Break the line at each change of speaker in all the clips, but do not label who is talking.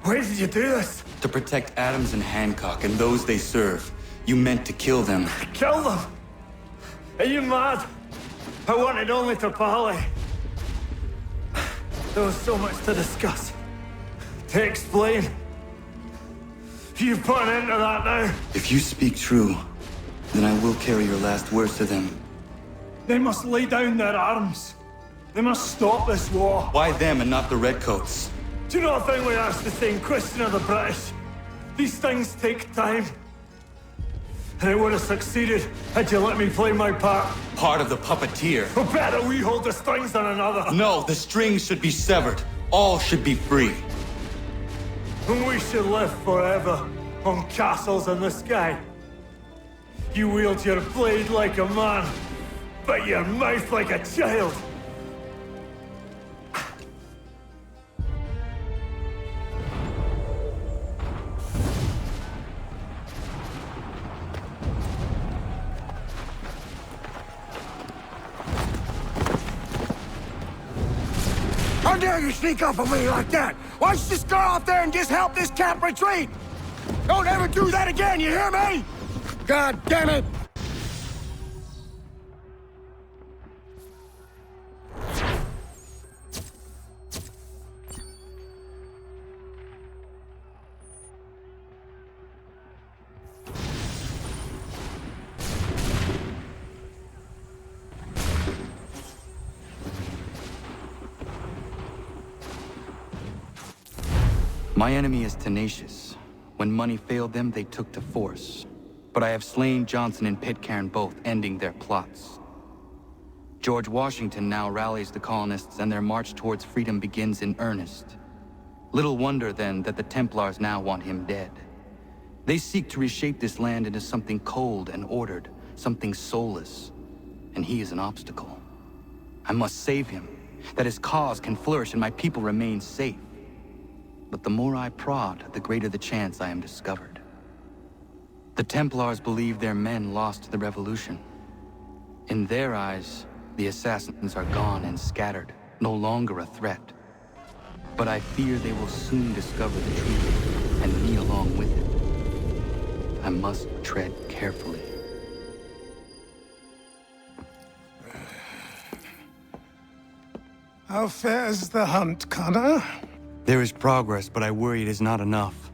Why did you do this?
To protect Adams and Hancock and those they serve. You meant to kill them.
Kill them? Are you mad? I wanted only to parley. There was so much to discuss. To explain. You put an end to that now.
If you speak true, then I will carry your last words to them.
They must lay down their arms. They must stop this war.
Why them and not the Redcoats?
Do you not think we asked the same question of the British? These things take time. And it would have succeeded had you let me play my part.
Part of the puppeteer.
Or better, we hold the strings on another.
No, the strings should be severed. All should be free.
And we should live forever on castles in the sky. You wield your blade like a man, but your mouth like a child.
How dare you sneak up on me like that? Why don't you just go out there and just help this camp retreat? Don't ever do that again, you hear me? God damn it!
My enemy is tenacious. When money failed them, they took to force. But I have slain Johnson and Pitcairn both, ending their plots. George Washington now rallies the colonists and their march towards freedom begins in earnest. Little wonder, then, that the Templars now want him dead. They seek to reshape this land into something cold and ordered, something soulless. And he is an obstacle. I must save him, that his cause can flourish and my people remain safe. But the more I prod, the greater the chance I am discovered. The Templars believe their men lost the revolution. In their eyes, the assassins are gone and scattered, no longer a threat. But I fear they will soon discover the truth, and me along with it. I must tread carefully.
How fares the hunt, Connor?
There is progress, but I worry it is not enough.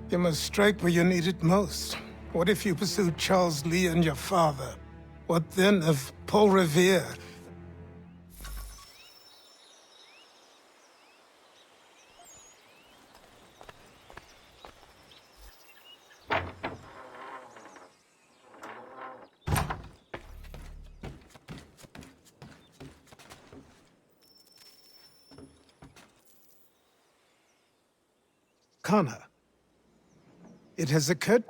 You must strike where you need it most. What if you pursued Charles Lee and your father? What then of Paul Revere? Connor, it has occurred...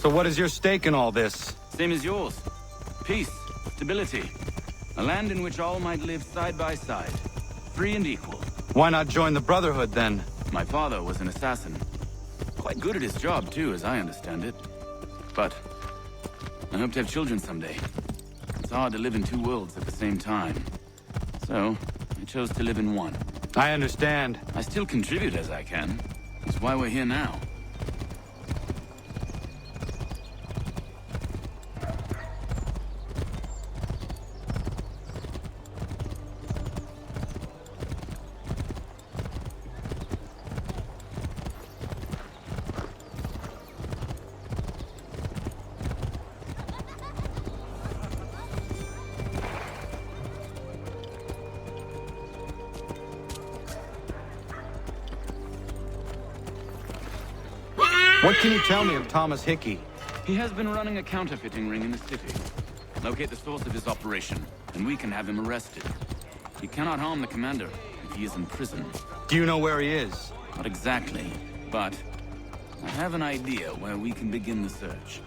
So what is your stake in all this?
Same as yours. Peace, stability. A land in which all might live side by side. Free and equal.
Why not join the Brotherhood, then?
My father was an assassin. Quite good at his job, too, as I understand it. But I hope to have children someday. It's hard to live in two worlds at the same time. So, I chose to live in one.
I understand.
I still contribute as I can. That's why we're here now.
What can you tell me of Thomas Hickey?
He has been running a counterfeiting ring in the city. Locate the source of his operation, and we can have him arrested. He cannot harm the commander if he is in prison.
Do you know where he is?
Not exactly, but I have an idea where we can begin the search.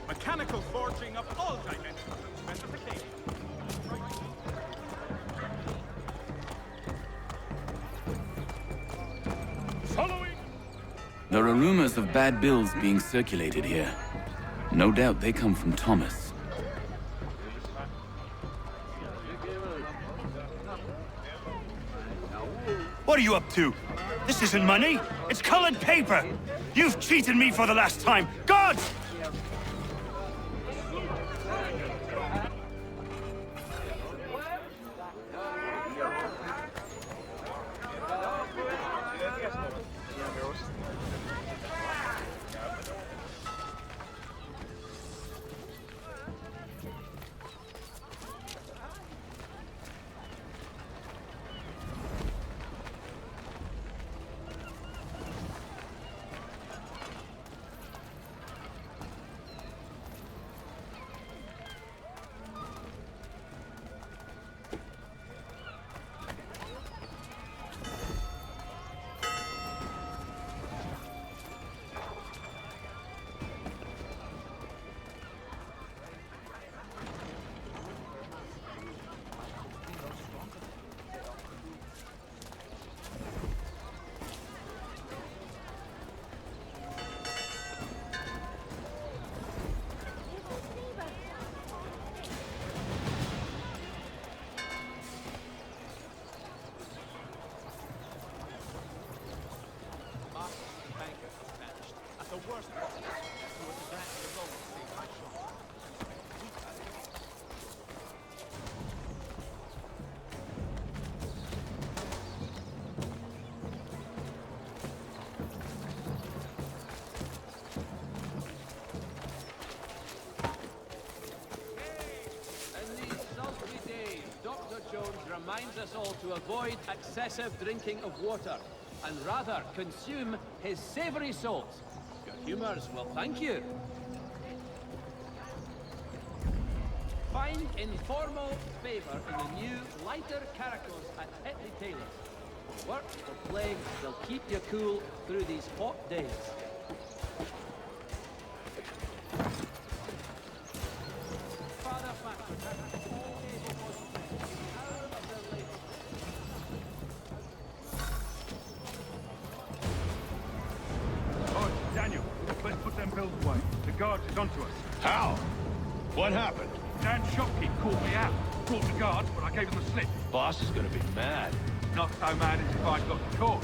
Mechanical forging of all dimensions and specifications. Following.
There are rumors of bad bills being circulated here. No doubt they come from Thomas.
What are you up to? This isn't money. It's colored paper. You've cheated me for the last time. Guards!
Reminds us all to avoid excessive drinking of water, and rather consume his savory salts. Your humors will thank you. Find informal favor in the new, lighter characters at Hetley Taylor's. Work or play, they'll keep you cool through these hot days.
Is onto us.
How? What happened?
Dan's shopkeep called me out. Brought the guards, but I gave him the slip.
Boss is gonna be mad.
Not so mad as if I'd got the caught.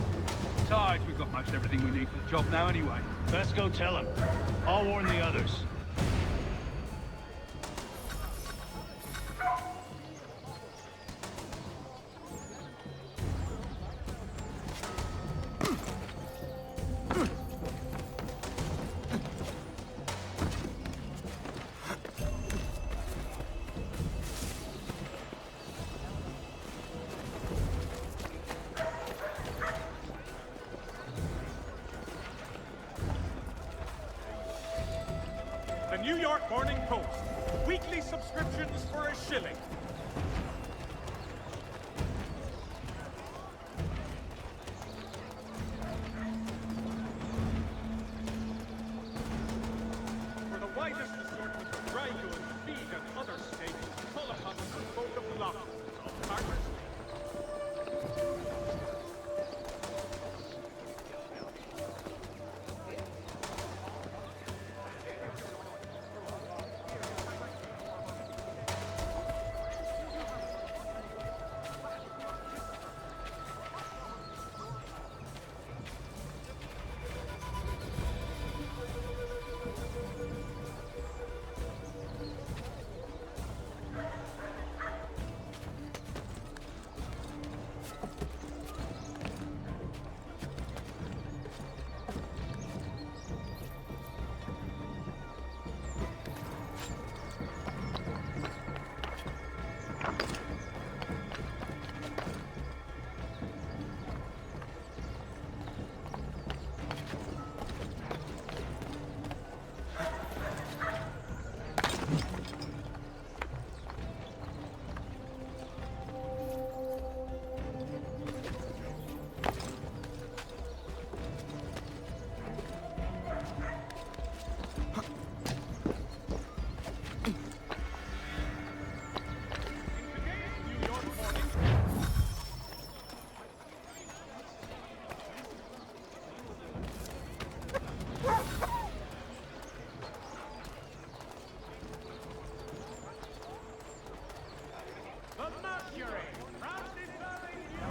Besides, we've got most everything we need for the job now anyway.
Let's go tell him. I'll warn the others.
Post. Weekly subscriptions for £1. For the widest assortment of dry goods, feed and other staples, call upon us at both of the lockers. Partners?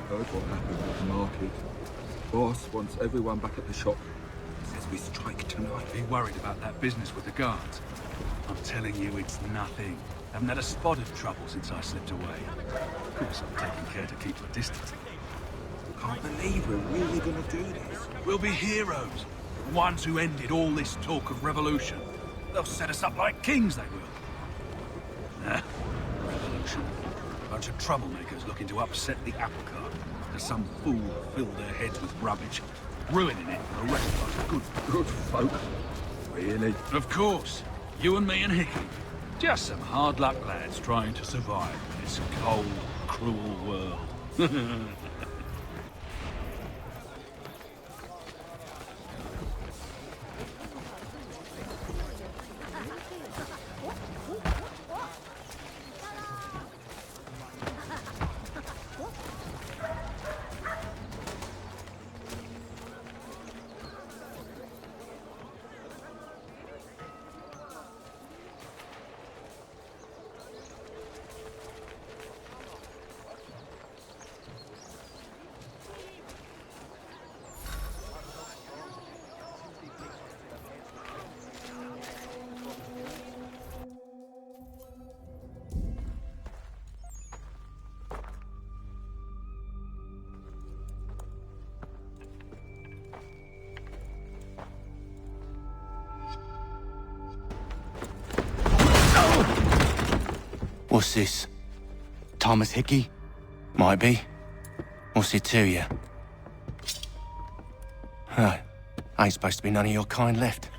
Heard what happened at the market. Boss wants everyone back at the shop. Says we strike tonight.
Be worried about that business with the guards. I'm telling you, it's nothing. Haven't had a spot of trouble since I slipped away. Of course, I'm taking care to keep my distance.
Can't believe we're really gonna do this.
We'll be heroes. The ones who ended all this talk of revolution. They'll set us up like kings, they will. Nah, revolution. Bunch of troublemakers looking to upset the apple cart. Because some fool filled their heads with rubbish, ruining it for the rest of us good
folk. Really?
Of course. You and me and Hickey. Just some hard luck lads trying to survive in this cold, cruel world.
What's this? Thomas Hickey? Might be. What's it to you? Huh. Ain't supposed to be none of your kind left.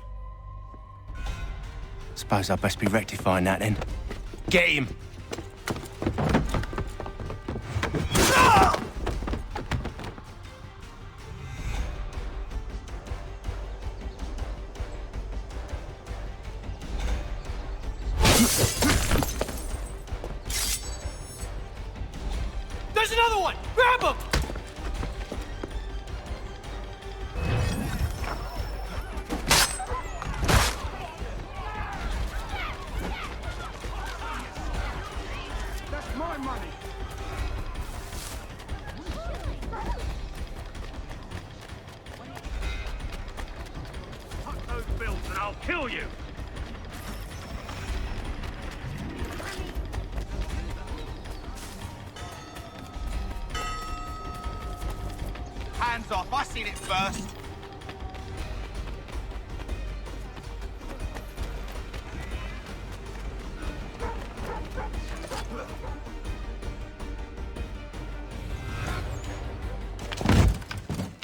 Suppose I'd best be rectifying that then. Get him!
There's another one! Grab him!
That's my money.
Cut those bills and I'll kill you!
Hands off, I seen it first.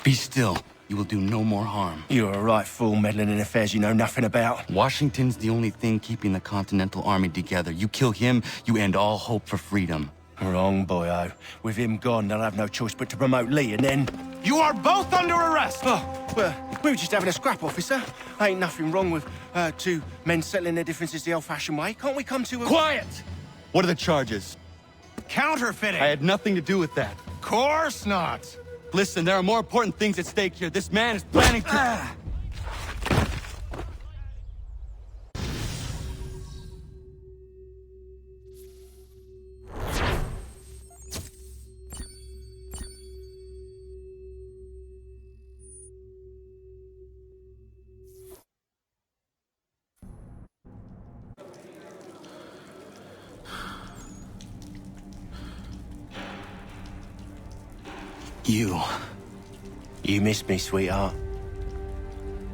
Be still. You will do no more harm.
You're a right fool meddling in affairs you know nothing about.
Washington's the only thing keeping the Continental Army together. You kill him, you end all hope for freedom.
Wrong, boyo. With him gone, they'll have no choice but to promote Lee, and then...
You are both under arrest!
Oh, well, we were just having a scrap, officer. Ain't nothing wrong with two men settling their differences the old-fashioned way. Can't we come to a...
Quiet!
What are the charges?
Counterfeiting!
I had nothing to do with that.
Course not!
Listen, there are more important things at stake here. This man is planning to...
You missed me, sweetheart.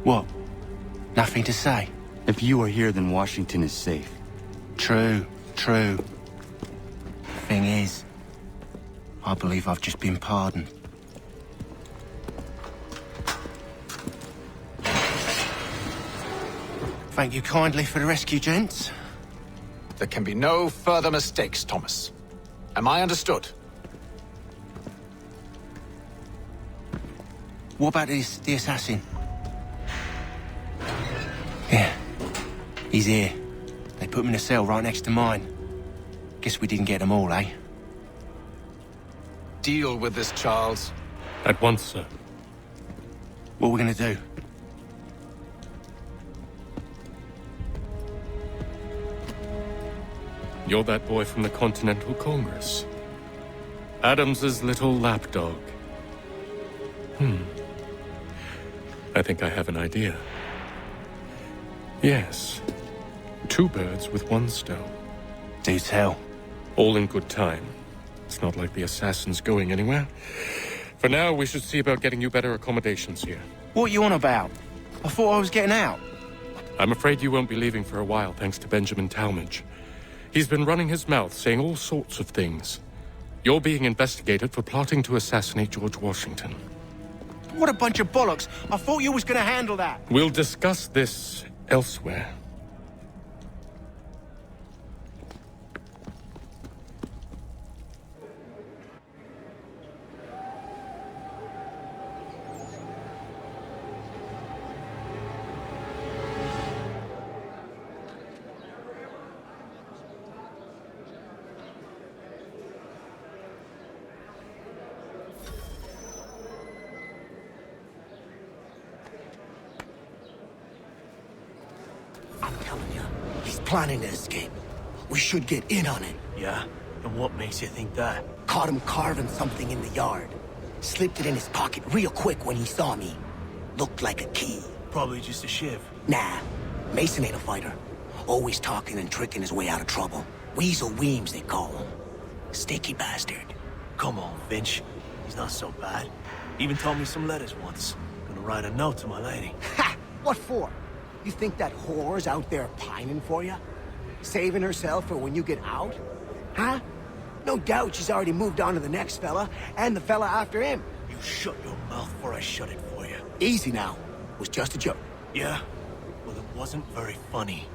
What? Nothing to say?
If you are here, then Washington is safe.
True. Thing is, I believe I've just been pardoned. Thank you kindly for the rescue, gents.
There can be no further mistakes, Thomas. Am I understood?
What about the assassin? Yeah, he's here. They put him in a cell right next to mine. Guess we didn't get them all, eh?
Deal with this, Charles.
At once, sir.
What are we gonna do?
You're that boy from the Continental Congress. Adams's little lapdog. I think I have an idea. Yes. 2 birds with 1 stone.
Do tell.
All in good time. It's not like the assassin's going anywhere. For now, we should see about getting you better accommodations here.
What are you on about? I thought I was getting out.
I'm afraid you won't be leaving for a while, thanks to Benjamin Talmadge. He's been running his mouth, saying all sorts of things. You're being investigated for plotting to assassinate George Washington.
What a bunch of bollocks. I thought you was gonna handle that.
We'll discuss this elsewhere.
Planning to escape. We should get in on it.
Yeah? And what makes you think that?
Caught him carving something in the yard. Slipped it in his pocket real quick when he saw me. Looked like a key.
Probably just a shiv.
Nah. Mason ain't a fighter. Always talking and tricking his way out of trouble. Weasel Weems, they call him. Sticky bastard.
Come on, Finch. He's not so bad. Even told me some letters once. Gonna write a note to my lady.
Ha! What for? You think that whore's out there pining for you? Saving herself for when you get out? Huh? No doubt she's already moved on to the next fella, and the fella after him.
You shut your mouth before I shut it for you.
Easy now. It was just a joke.
Yeah? Well, it wasn't very funny.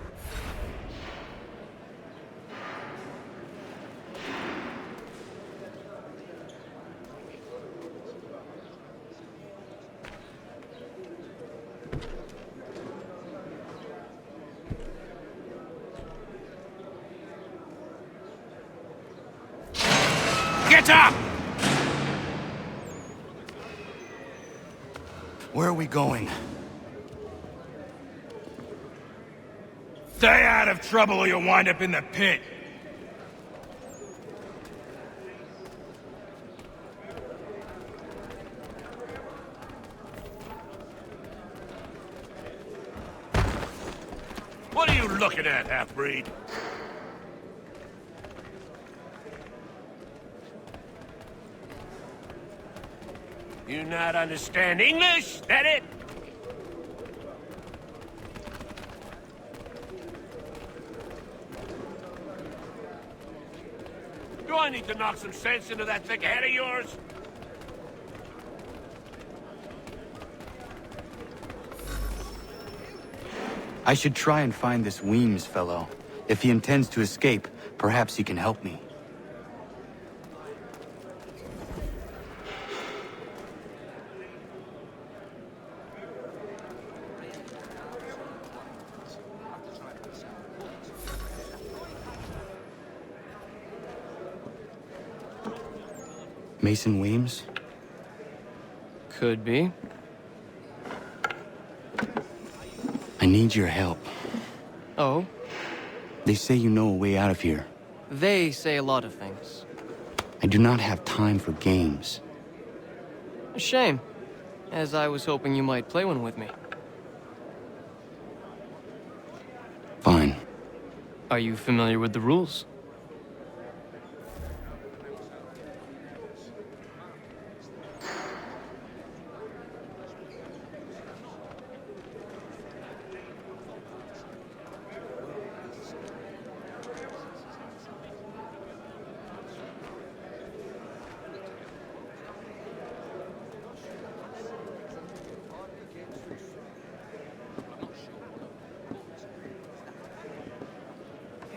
Get up!
Where are we going?
Stay out of trouble or you'll wind up in the pit. What are you looking at, half-breed? You not understand English? That it? Do I need to knock some sense into that thick head of yours?
I should try and find this Weems fellow. If he intends to escape, perhaps he can help me. Mason Weems?
Could be.
I need your help.
Oh?
They say you know a way out of here.
They say a lot of things.
I do not have time for games.
A shame, as I was hoping you might play one with me.
Fine.
Are you familiar with the rules?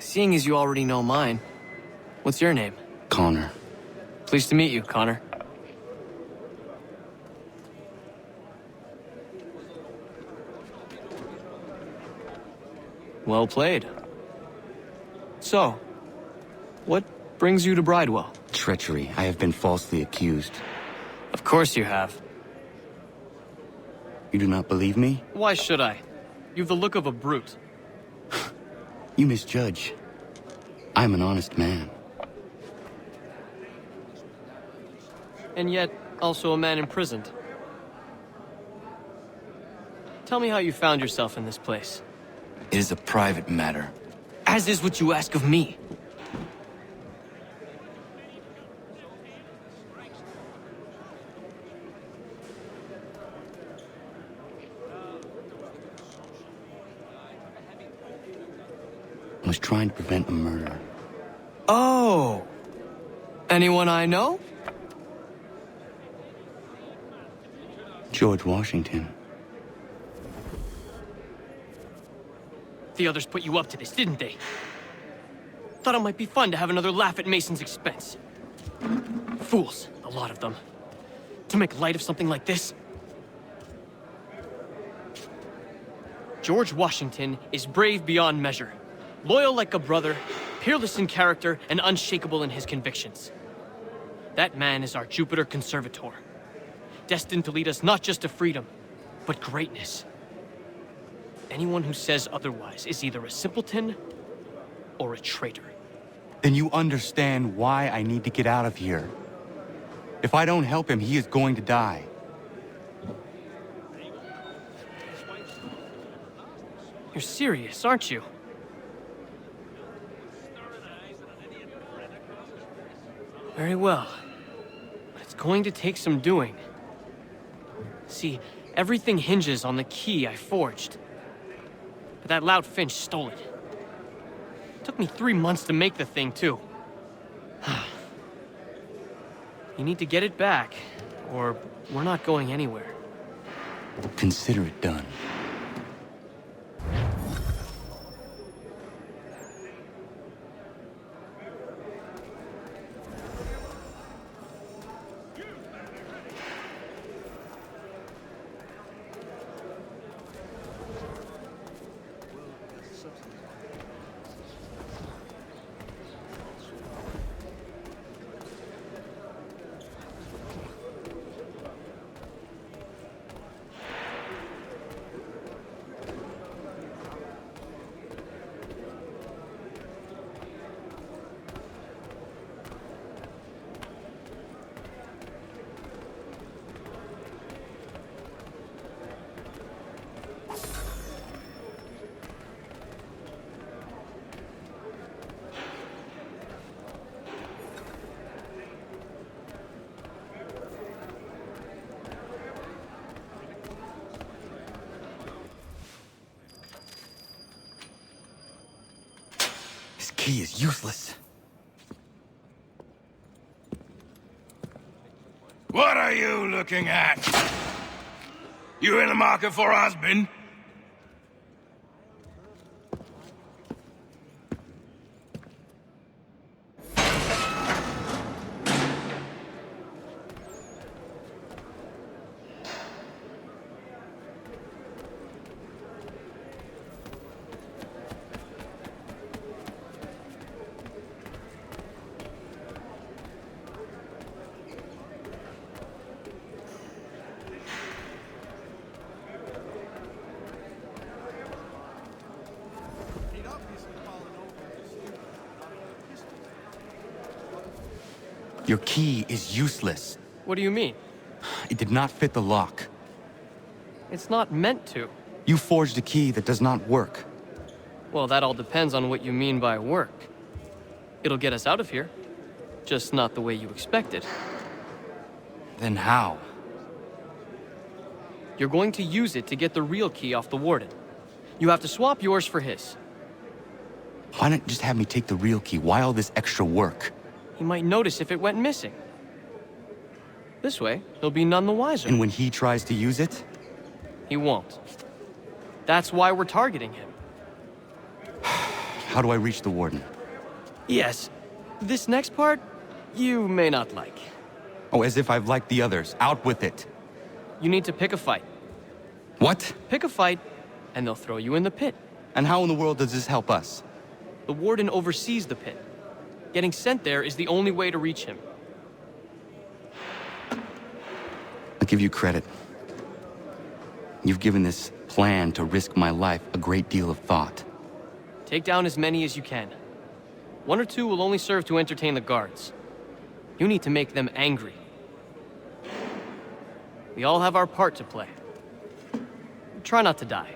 Seeing as you already know mine, what's your name?
Connor.
Pleased to meet you, Connor. Well played. So, what brings you to Bridewell?
Treachery. I have been falsely accused.
Of course you have.
You do not believe me?
Why should I? You've the look of a brute.
You misjudge. I'm an honest man.
And yet, also a man imprisoned. Tell me how you found yourself in this place.
It is a private matter.
As is what you ask of me.
I was trying to prevent a murder.
Oh! Anyone I know?
George Washington.
The others put you up to this, didn't they? Thought it might be fun to have another laugh at Mason's expense. Fools, a lot of them. To make light of something like this. George Washington is brave beyond measure. Loyal like a brother, peerless in character, and unshakable in his convictions. That man is our Jupiter Conservator. Destined to lead us not just to freedom, but greatness. Anyone who says otherwise is either a simpleton or a traitor.
Then you understand why I need to get out of here. If I don't help him, he is going to die.
You're serious, aren't you? Very well. But it's going to take some doing. See, everything hinges on the key I forged. But that lout Finch stole it. Took me 3 months to make the thing, too. You need to get it back, or we're not going anywhere.
Consider it done. He is useless.
What are you looking at? You in the market for a husband?
Your key is useless.
What do you mean?
It did not fit the lock.
It's not meant to.
You forged a key that does not work.
Well, that all depends on what you mean by work. It'll get us out of here. Just not the way you expected.
Then how?
You're going to use it to get the real key off the warden. You have to swap yours for his.
Why not just have me take the real key? Why all this extra work?
He might notice if it went missing. This way, he'll be none the wiser.
And when he tries to use it?
He won't. That's why we're targeting him.
How do I reach the warden?
Yes. This next part, you may not like.
Oh, as if I've liked the others. Out with it.
You need to pick a fight.
What?
Pick a fight, and they'll throw you in the pit.
And how in the world does this help us?
The warden oversees the pit. Getting sent there is the only way to reach him.
I'll give you credit. You've given this plan to risk my life a great deal of thought.
Take down as many as you can. 1 or 2 will only serve to entertain the guards. You need to make them angry. We all have our part to play. Try not to die.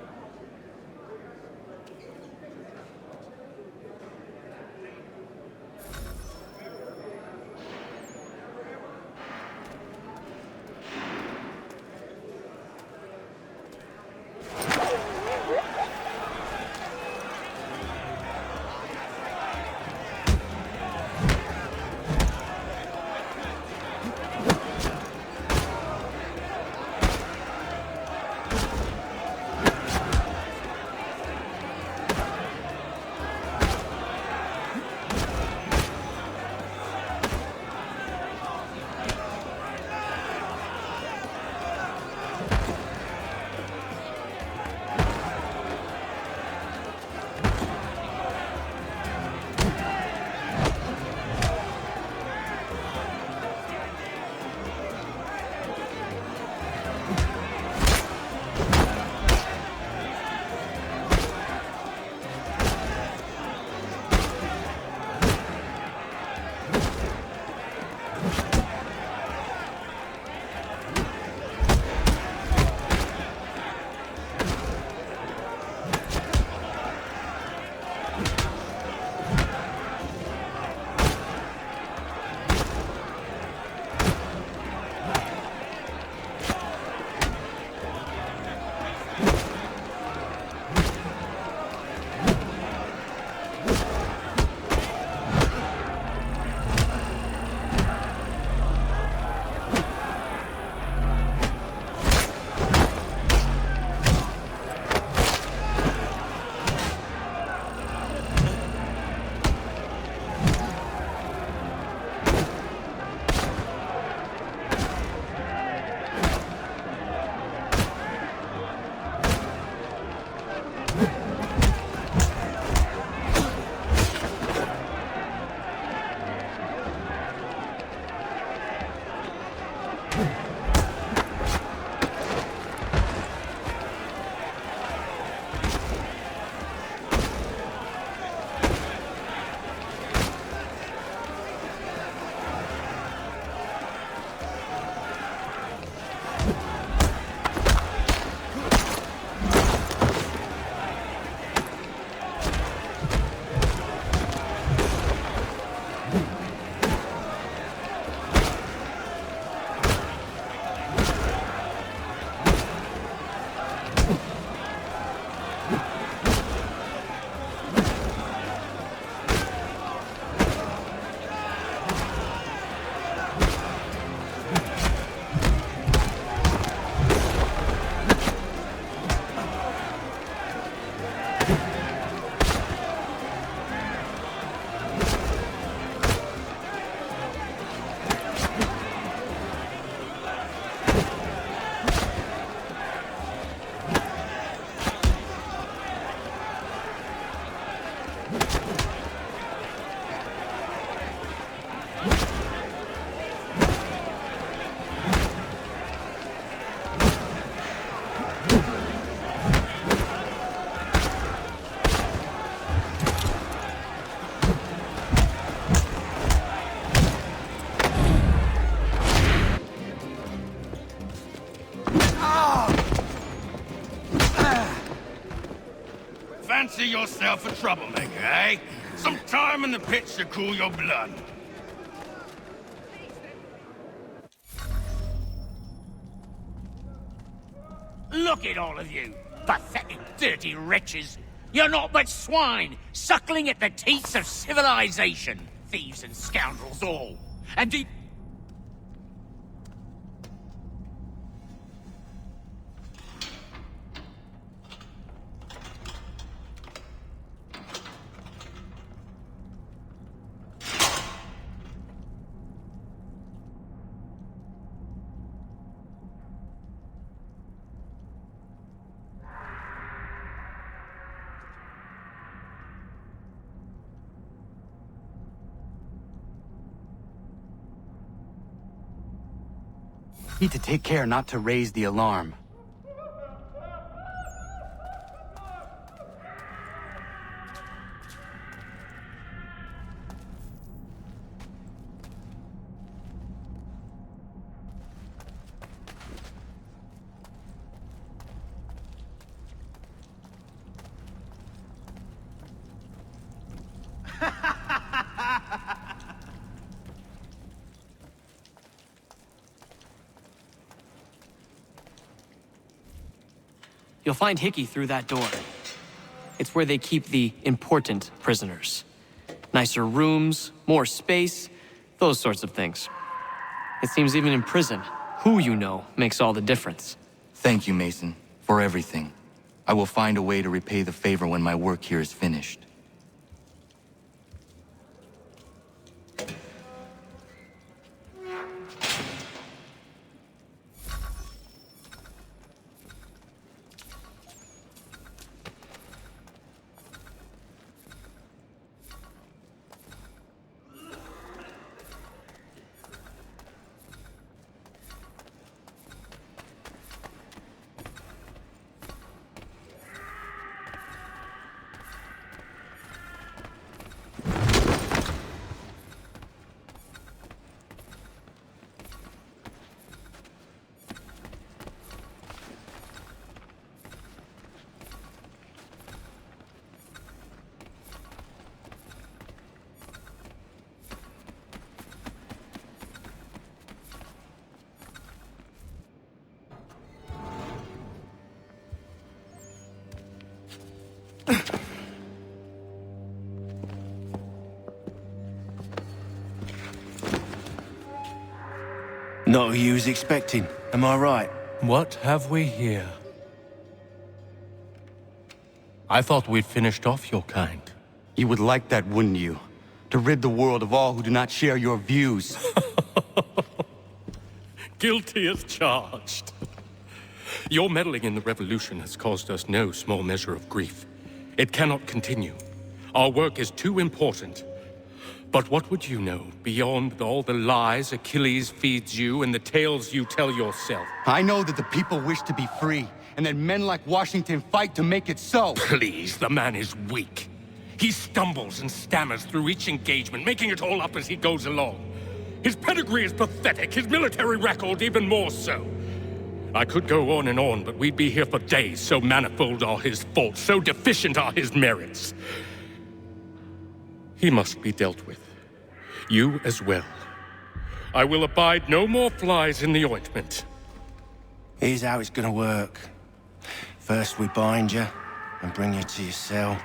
fancy yourself a troublemaker, eh? Some time in the pits to cool your blood.
Look at all of you, pathetic, dirty wretches. You're not but swine, suckling at the teats of civilization. Thieves and scoundrels all. And do...
Need to take care not to raise the alarm.
You'll find Hickey through that door. It's where they keep the important prisoners. Nicer rooms, more space, those sorts of things. It seems even in prison, who you know makes all the difference.
Thank you, Mason, for everything. I will find a way to repay the favor when my work here is finished.
Not who you was expecting, am I right?
What have we here? I thought we'd finished off your kind.
You would like that, wouldn't you? To rid the world of all who do not share your views.
Guilty as charged. Your meddling in the revolution has caused us no small measure of grief. It cannot continue. Our work is too important. But what would you know beyond all the lies Achilles feeds you and the tales you tell yourself?
I know that the people wish to be free, and that men like Washington fight to make it so.
Please, the man is weak. He stumbles and stammers through each engagement, making it all up as he goes along. His pedigree is pathetic, his military record even more so. I could go on, but we'd be here for days, so manifold are his faults, so deficient are his merits. He must be dealt with. You as well. I will abide no more flies in the ointment.
Here's how it's gonna work. First we bind you and bring you to your cell.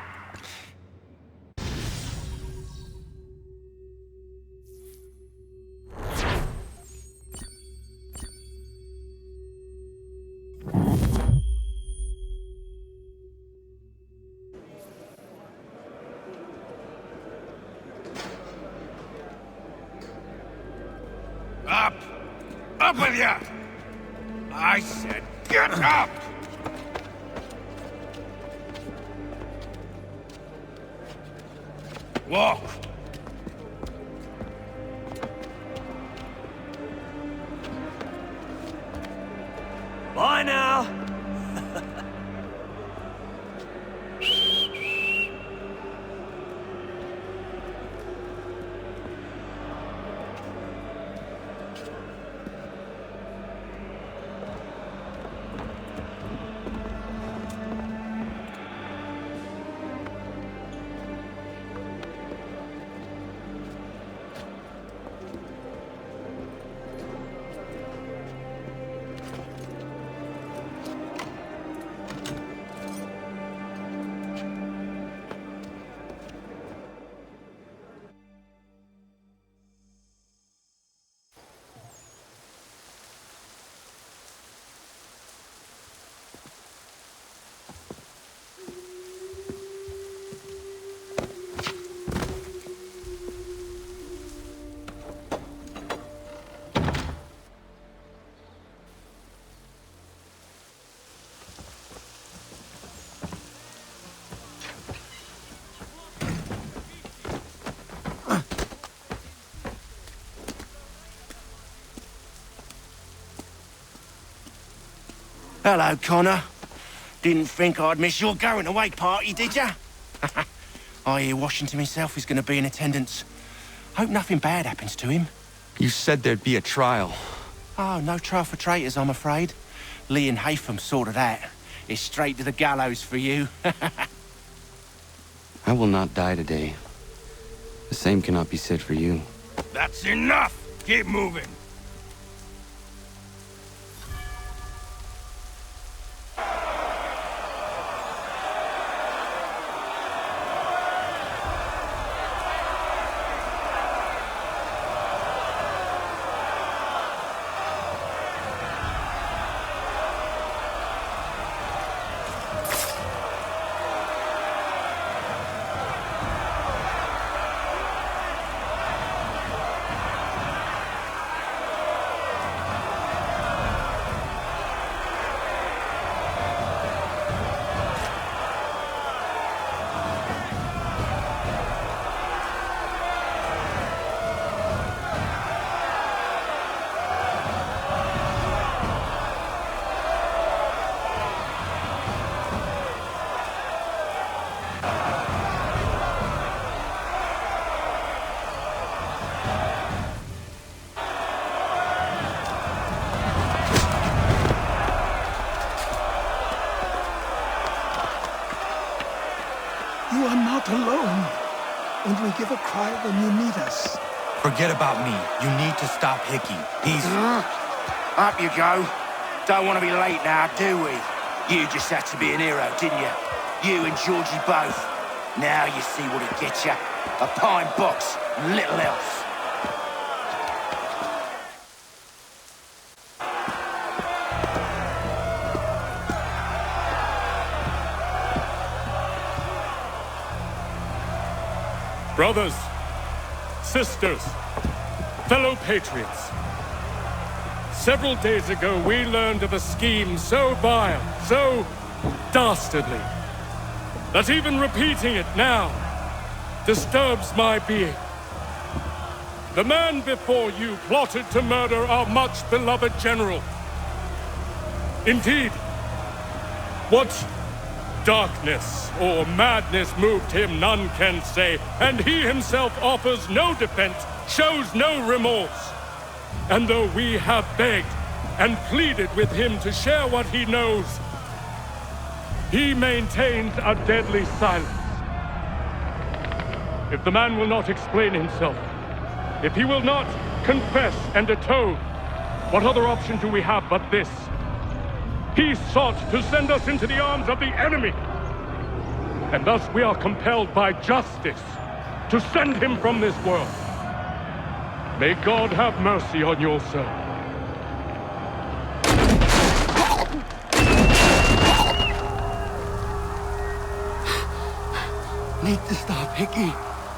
Up! Up with you! I said get up! Walk!
Bye now!
Hello, Connor. Didn't think I'd miss your going-away party, did ya? I hear Washington himself is going to be in attendance. Hope nothing bad happens to him.
You said there'd be a trial.
Oh, no trial for traitors, I'm afraid. Lee and Haytham sorted that. It's straight to the gallows for you.
I will not die today. The same cannot be said for you.
That's enough! Keep moving!
You are not alone. Only give a cry when you need us.
Forget about me. You need to stop Hickey. He's...
Up you go. Don't want to be late now, do we? You just had to be an hero, didn't you? You and Georgie both. Now you see what it gets you. A pine box, little else.
Brothers, sisters, fellow patriots. Several days ago, we learned of a scheme so vile, so dastardly, that even repeating it now disturbs my being. The man before you plotted to murder our much-beloved general. Indeed, what darkness or madness moved him, none can say, and he himself offers no defense, shows no remorse. And though we have begged and pleaded with him to share what he knows, he maintains a deadly silence. If the man will not explain himself, if he will not confess and atone, what other option do we have but this? He sought to send us into the arms of the enemy. And thus we are compelled by justice to send him from this world. May God have mercy on your soul.
Need to stop, Hickey.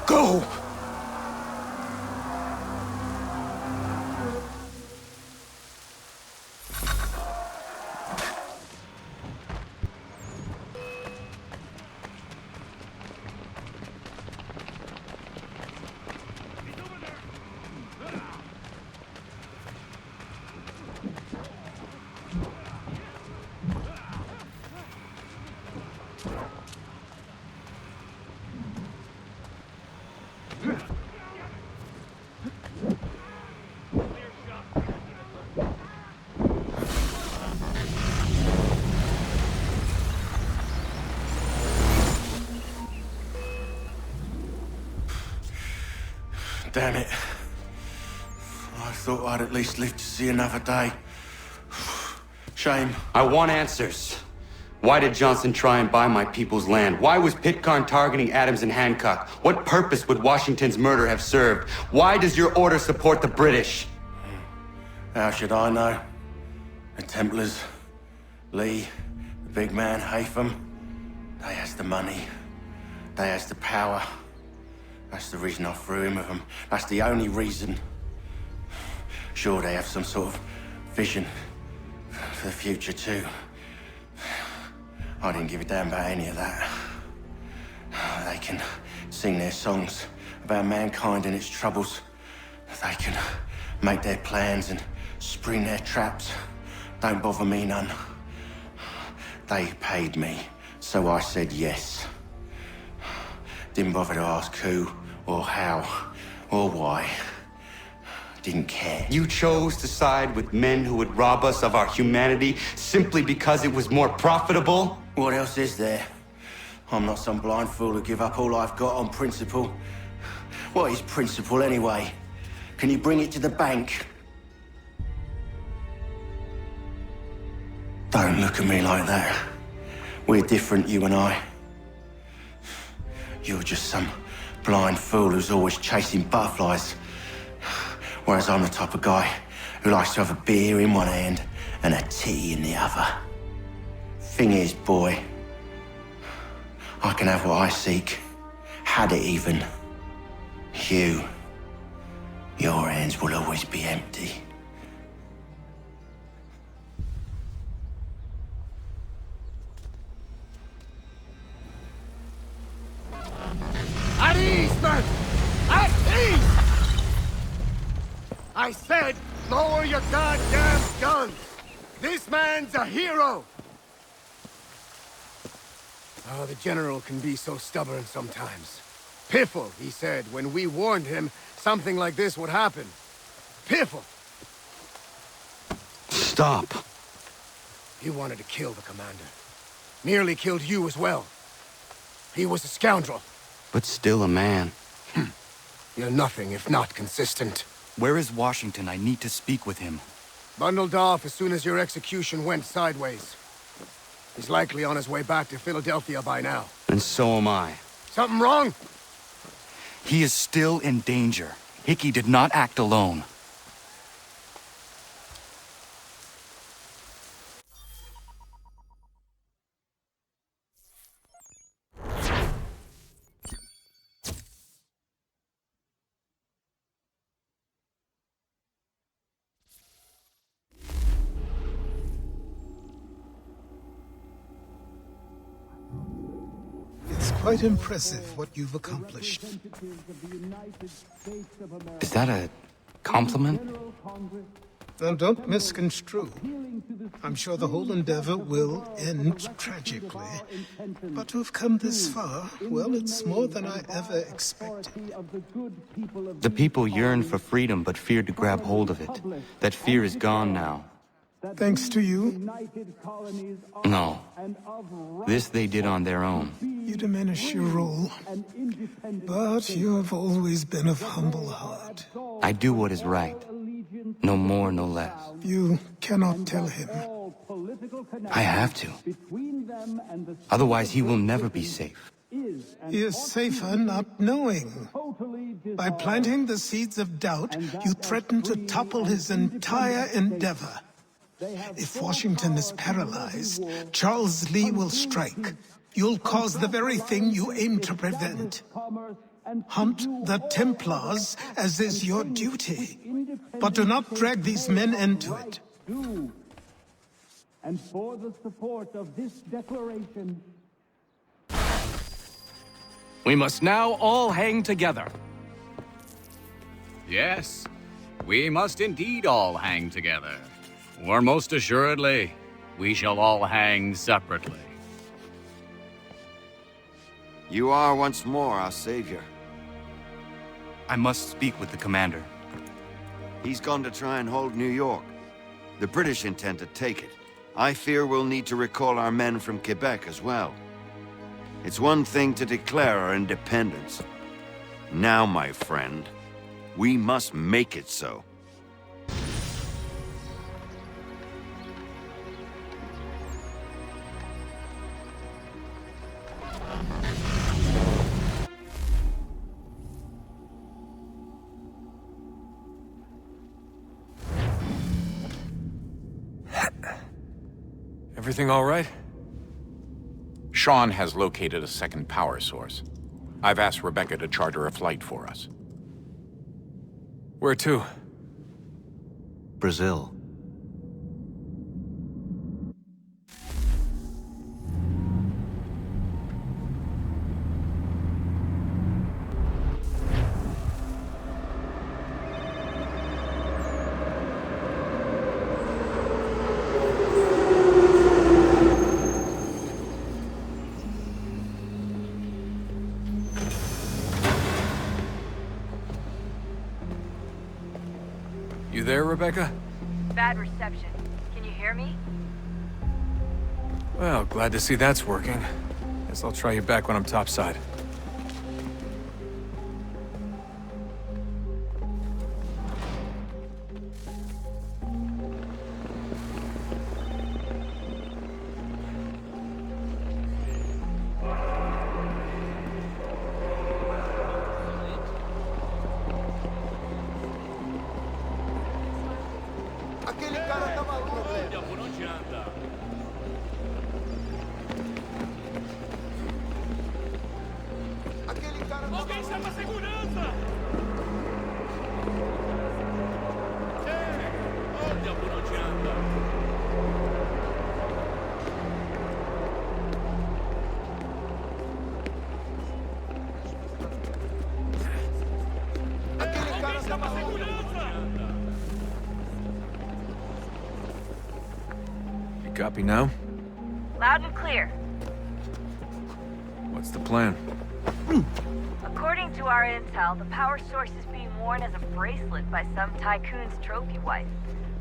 Go! Damn it. I thought I'd at least live to see another day. Shame.
I want answers. Why did Johnson try and buy my people's land? Why was Pitcairn targeting Adams and Hancock? What purpose would Washington's murder have served? Why does your order support the British?
How should I know? The Templars, Lee, the big man, Haytham, they has the money. They has the power. That's the reason I threw in with them. That's the only reason. Sure, they have some sort of vision for the future too. I didn't give a damn about any of that. They can sing their songs about mankind and its troubles. They can make their plans and spring their traps. Don't bother me none. They paid me, so I said yes. Didn't bother to ask who, or how, or why. Didn't care.
You chose to side with men who would rob us of our humanity simply because it was more profitable?
What else is there? I'm not some blind fool to give up all I've got on principle. What is principle anyway? Can you bring it to the bank? Don't look at me like that. We're different, you and I. You're just some blind fool who's always chasing butterflies. Whereas I'm the type of guy who likes to have a beer in one hand and a tea in the other. Thing is, boy, I can have what I seek. Had it even. Your hands will always be empty.
At ease, men! At ease! I said, lower your goddamn guns! This man's a hero! Oh, the General can be so stubborn sometimes. Piffle, he said, when we warned him something like this would happen. Piffle!
Stop.
He wanted to kill the commander. Nearly killed you as well. He was a scoundrel.
But still a man.
You're nothing if not consistent.
Where is Washington? I need to speak with him.
Bundled off as soon as your execution went sideways. He's likely on his way back to Philadelphia by now.
And so am I.
Something wrong?
He is still in danger. Hickey did not act alone.
Quite impressive what you've accomplished.
Is that a compliment?
Now, don't misconstrue. I'm sure the whole endeavor will end tragically. But to have come this far, well, it's more than I ever expected.
The people yearned for freedom but feared to grab hold of it. That fear is gone now.
Thanks to you?
No. This they did on their own.
You diminish your role. But you have always been of humble heart.
I do what is right. No more, no less.
You cannot tell him.
I have to. Otherwise, he will never be safe.
He is safer not knowing. By planting the seeds of doubt, you threaten to topple his entire endeavor. If Washington is paralyzed, Charles Lee will strike. You'll cause the very thing you aim to prevent. Hunt the Templars, as is your duty. But do not drag these men into it.
And for the support of this declaration...
We must now all hang together.
Yes, we must indeed all hang together. Or most assuredly, we shall all hang separately.
You are once more our savior.
I must speak with the commander.
He's gone to try and hold New York. The British intend to take it. I fear we'll need to recall our men from Quebec as well. It's one thing to declare our independence. Now, my friend, we must make it so.
Everything all right?
Sean has located a second power source. I've asked Rebecca to charter a flight for us.
Where to?
Brazil.
Rebecca?
Bad reception. Can you hear me?
Well, glad to see that's working. Guess I'll try you back when I'm topside.
Alguém chama a segurança! Olha por onde anda! Alguém chama a segurança!
You copy now?
Loud and clear.
What's the plan?
According to our intel, the power source is being worn as a bracelet by some tycoon's trophy wife.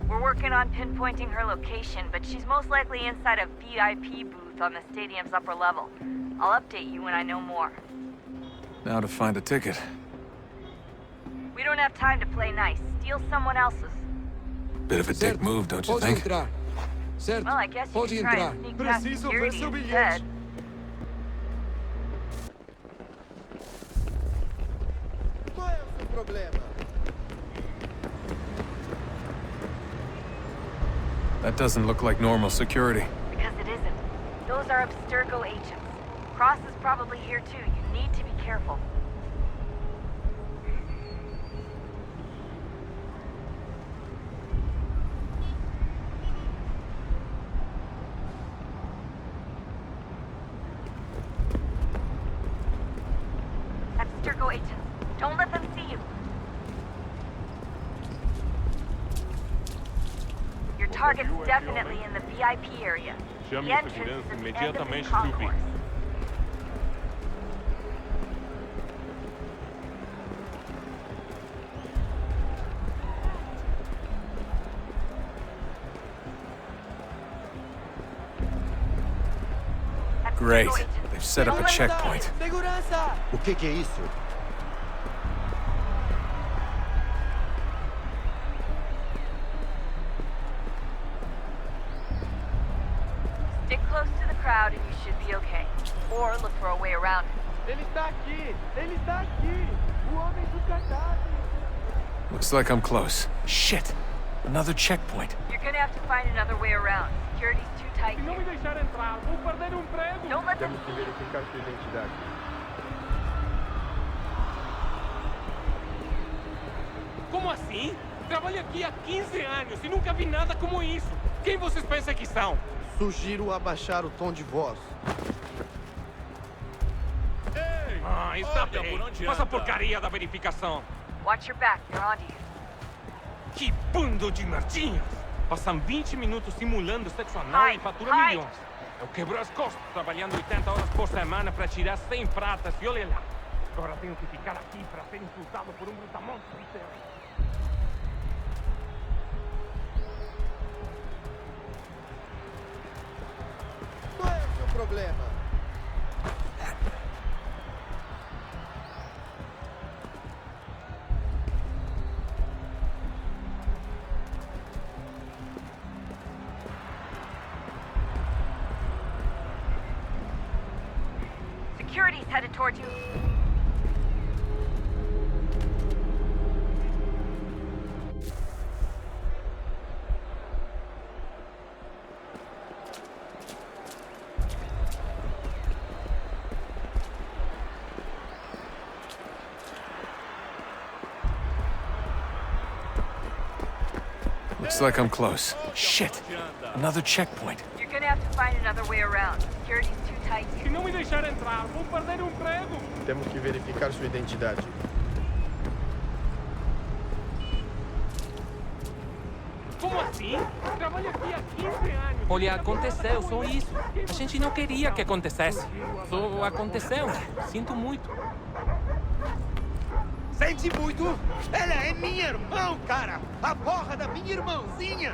We're working on pinpointing her location, but she's most likely inside a VIP booth on the stadium's upper level. I'll update you when I know more.
Now to find a ticket.
We don't have time to play nice. Steal someone else's.
Bit of a dick move, don't you think?
Well, I guess you could try and sneak past security instead.
That doesn't look like normal security.
Because it isn't. Those are Abstergo agents. Cross is probably here too. You need to be careful. Abstergo agents. Don't let them see you. Your target's definitely in the VIP area. The entrance is at the end of the concourse.
Great. They've set up a checkpoint.
O que é isso?
Stick close to the crowd and you should be okay. Or look for a way around it.
Ele está aqui! Ele está aqui! O homem do cadáver!
Looks like I'm close. Shit! Another checkpoint.
You're gonna have to find another way around. Security's too tight
Se não me
here.
deixar entrar, vou perder um emprego.
Don't let them
Temos que verificar sua identidade.
Como assim? Trabalho aqui há 15 anos e nunca vi nada como isso. Quem vocês pensam que são?
Sugiro abaixar o tom de voz.
Ah, está bem. Faz a porcaria da verificação.
Watch your back, they're onto you.
Que bando de merdinhas! Passam 20 minutos simulando sexo anal e fatura milhões. Eu quebro as costas trabalhando 80 horas por semana para tirar 100 pratas e olha lá. Agora tenho que ficar aqui para ser insultado por um brutamonte inteiro.
Qual é o seu problema?
Security's headed towards you.
Looks like I'm close. Shit! Another checkpoint.
You're gonna have to find another way around. Security's too tight here.
Se não me deixar entrar, vou perder um emprego.
Temos que verificar sua identidade.
Como assim? Trabalho aqui há 15 anos. Olha, aconteceu, só isso. A gente não queria que acontecesse. Só aconteceu. Sinto muito.
Sente muito? Ela é minha irmã, cara! A porra da minha irmãzinha!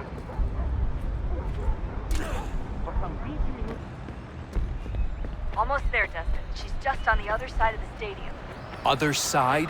Almost there, Dustin. She's just on the other side of the stadium.
Other side?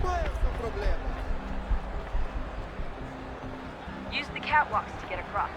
Qual é o seu problema?
Use the catwalks to get across.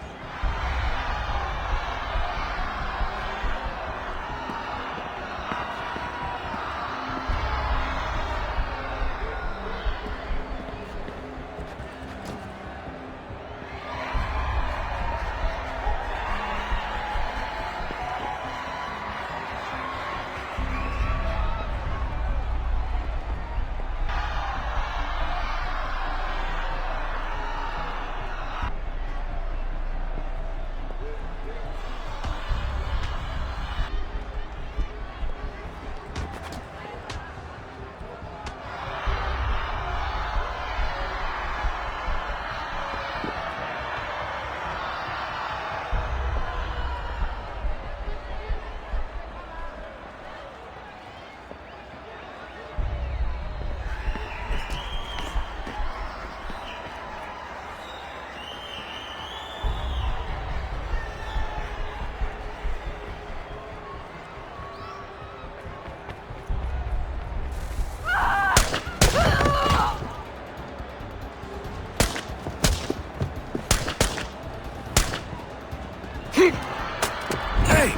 Hey!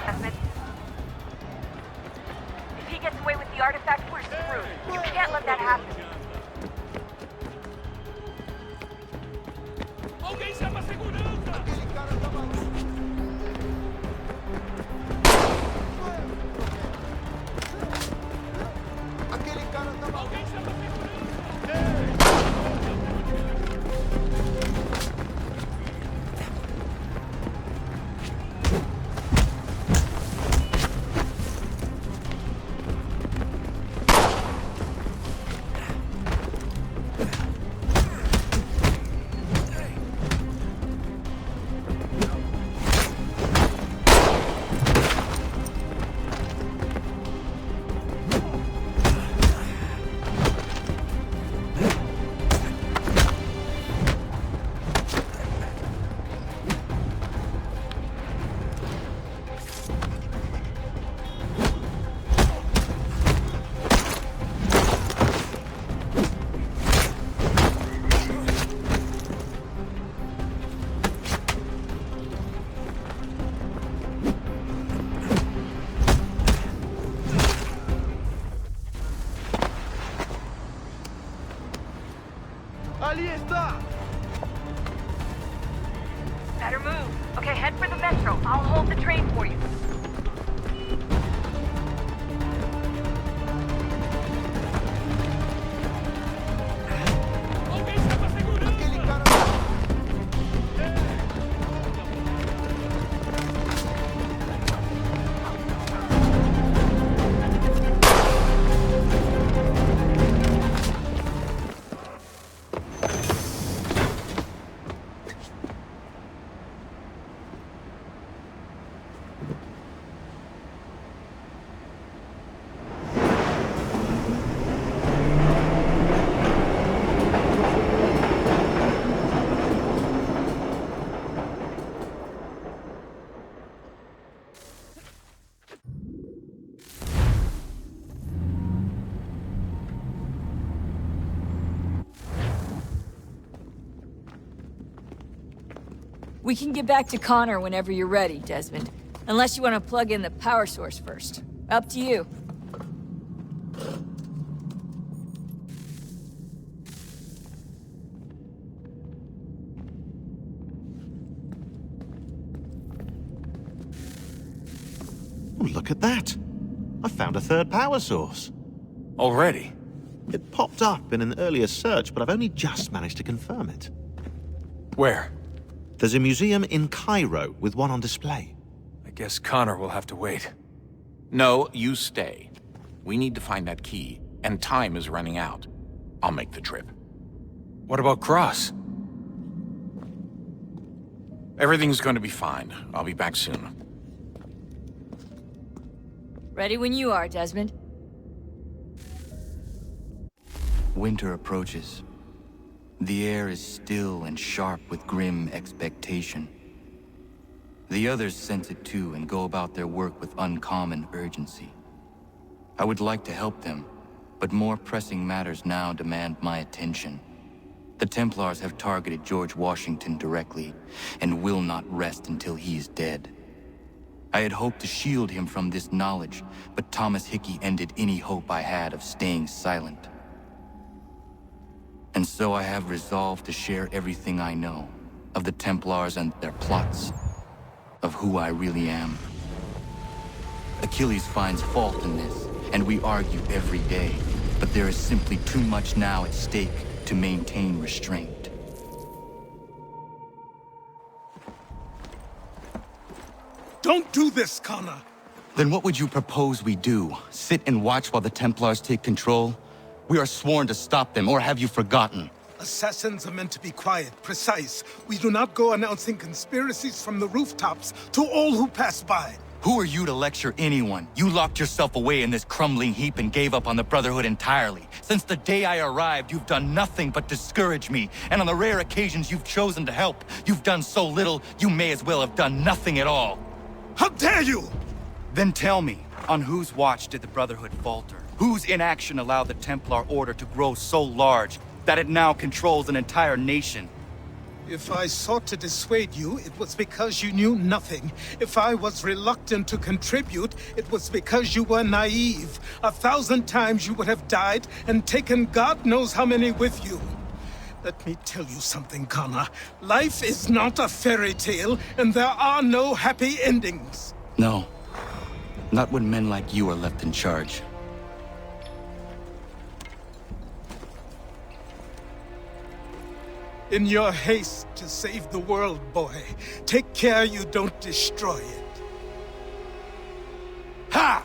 Desmond. If he gets away with the artifact, we're screwed. You can't let that happen.
Alguém chama a segurança! Aquele cara tá maluco! Aquele cara tá maluco! Alguém chama a segurança!
Ali está!
Better move. Okay, head for the metro. I'll hold the train for you.
Aquele cara...
We can get back to Connor whenever you're ready, Desmond. Unless you want to plug in the power source first. Up to you.
Oh, look at that. I found a third power source.
Already?
It popped up in an earlier search, but I've only just managed to confirm it.
Where?
There's a museum in Cairo with one on display.
I guess Connor will have to wait.
No, you stay. We need to find that key, and time is running out. I'll make the trip.
What about Cross?
Everything's going to be fine. I'll be back soon.
Ready when you are, Desmond.
Winter approaches. The air is still and sharp with grim expectation. The others sense it too and go about their work with uncommon urgency. I would like to help them, but more pressing matters now demand my attention. The Templars have targeted George Washington directly, and will not rest until he is dead. I had hoped to shield him from this knowledge, but Thomas Hickey ended any hope I had of staying silent. And so I have resolved to share everything I know, of the Templars and their plots, of who I really am. Achilles finds fault in this, and we argue every day, but there is simply too much now at stake to maintain restraint.
Don't do this, Connor!
Then what would you propose we do? Sit and watch while the Templars take control? We are sworn to stop them, or have you forgotten?
Assassins are meant to be quiet, precise. We do not go announcing conspiracies from the rooftops to all who pass by.
Who are you to lecture anyone? You locked yourself away in this crumbling heap and gave up on the Brotherhood entirely. Since the day I arrived, you've done nothing but discourage me. And on the rare occasions you've chosen to help, you've done so little, you may as well have done nothing at all.
How dare you!
Then tell me, on whose watch did the Brotherhood falter? Whose inaction allowed the Templar Order to grow so large that it now controls an entire nation?
If I sought to dissuade you, it was because you knew nothing. If I was reluctant to contribute, it was because you were naive. 1,000 times you would have died and taken God knows how many with you. Let me tell you something, Connor. Life is not a fairy tale, and there are no happy endings.
No. Not when men like you are left in charge.
In your haste to save the world, boy, take care you don't destroy it. Ha!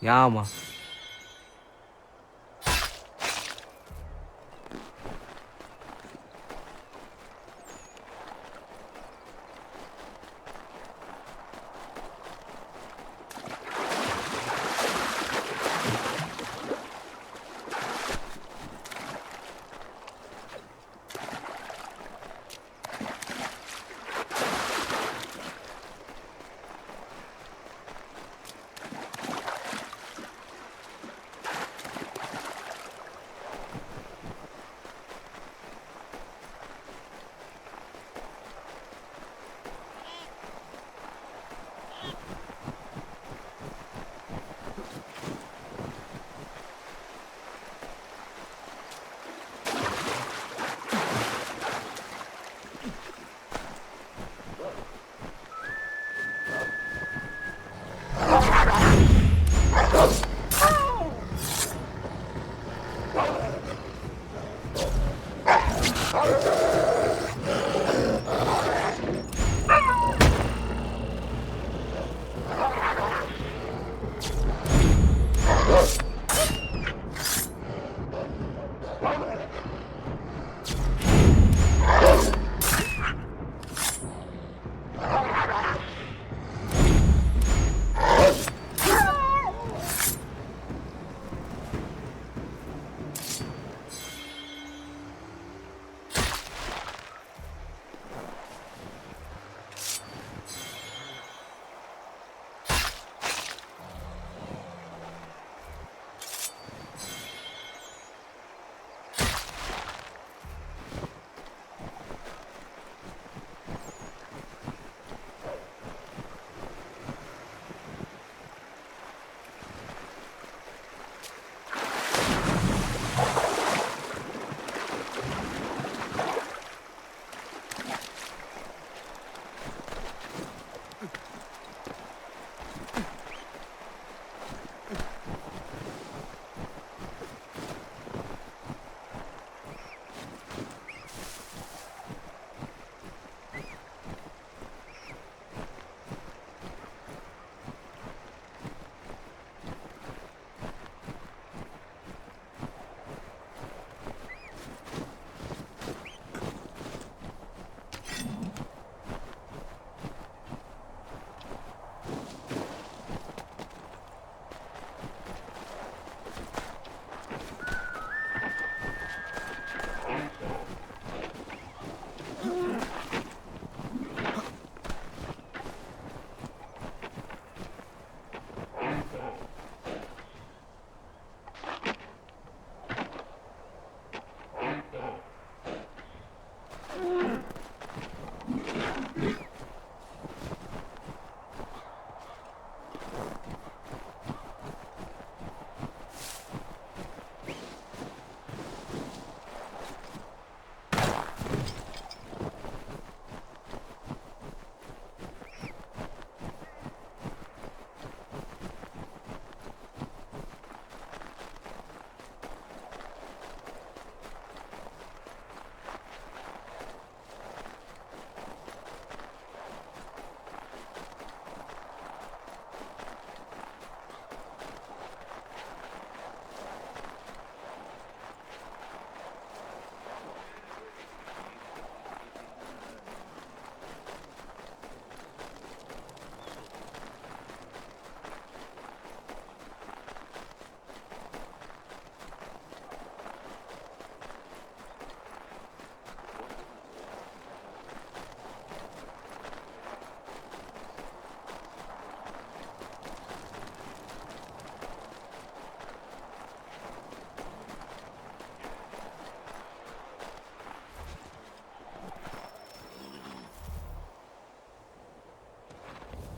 Yama.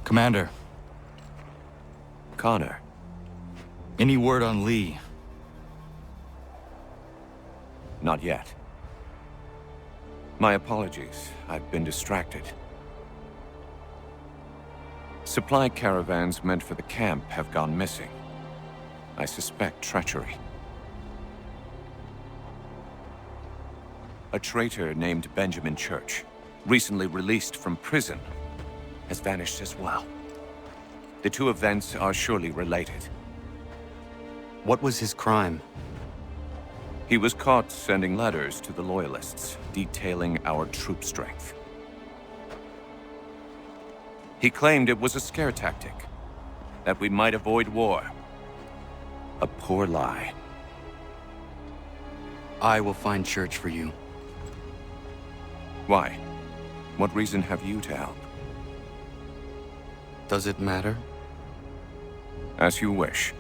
Commander.
Connor.
Any word on Lee?
Not yet. My apologies. I've been distracted. Supply caravans meant for the camp have gone missing. I suspect treachery. A traitor named Benjamin Church, recently released from prison, has vanished as well. The two events are surely related.
What was his crime?
He was caught sending letters to the Loyalists, detailing our troop strength. He claimed it was a scare tactic, that we might avoid war. A poor lie.
I will find church for you.
Why? What reason have you to help?
Does it matter?
As you wish.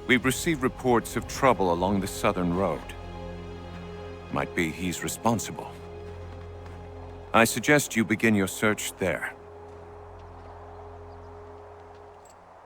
We've received reports of trouble along the southern road. Might be he's responsible. I suggest you begin your search there.